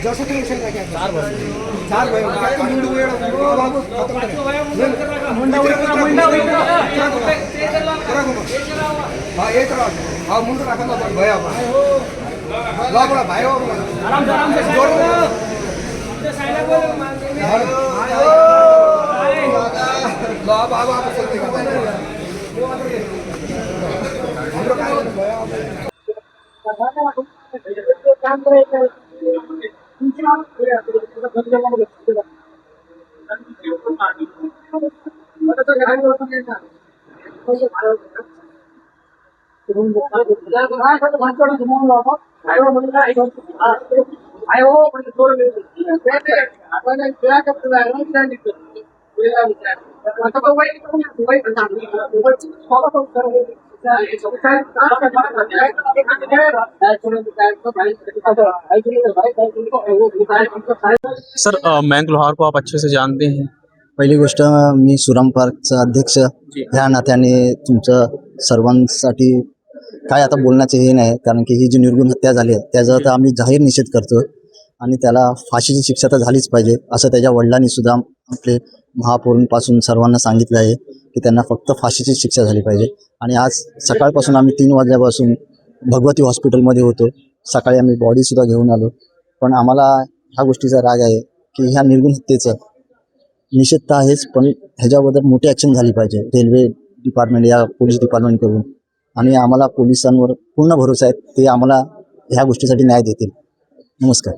जैसे कि मिशन क्या चार भाई मुंडू हाँ एक हाँ मुंडू रखा तो भैया बड़ा भाई हो आराम से बाबा काम करायचं सर मयंक लोहार को आप अच्छे से जानते हैं। पहिली गोष्ट मी सुराम पार्कचा अध्यक्ष ह्या नात्याने तुमचं सर्वांसाठी काय आता बोलण्याचे हे नाही, कारण की ही जी निर्गुण हत्या झाली आहे त्याचा तर आम्ही जाहीर निषेध करतो आणि त्याला फाशीची शिक्षा तर झालीच पाहिजे असं त्याच्या वडिलांनी सुद्धा आपले महापौरांपासून सर्वांना सांगितलं आहे की त्यांना फक्त फाशीची शिक्षा झाली पाहिजे. आणि आज सकाळपासून आम्ही 3 वाजल्यापासून भगवती हॉस्पिटलमध्ये होतो. सकाळी आम्ही बॉडीसुद्धा घेऊन आलो, पण आम्हाला ह्या गोष्टीचा राग आहे की ह्या निर्गुण हत्येचं निषेध तर आहेच, पण ह्याच्याबद्दल मोठी ॲक्शन झाली पाहिजे रेल्वे डिपार्टमेंट या पोलीस डिपार्टमेंटकडून. आणि आम्हाला पोलिसांवर पूर्ण भरोसा आहे, ते आम्हाला ह्या गोष्टीसाठी न्याय देतील. नमस्कार.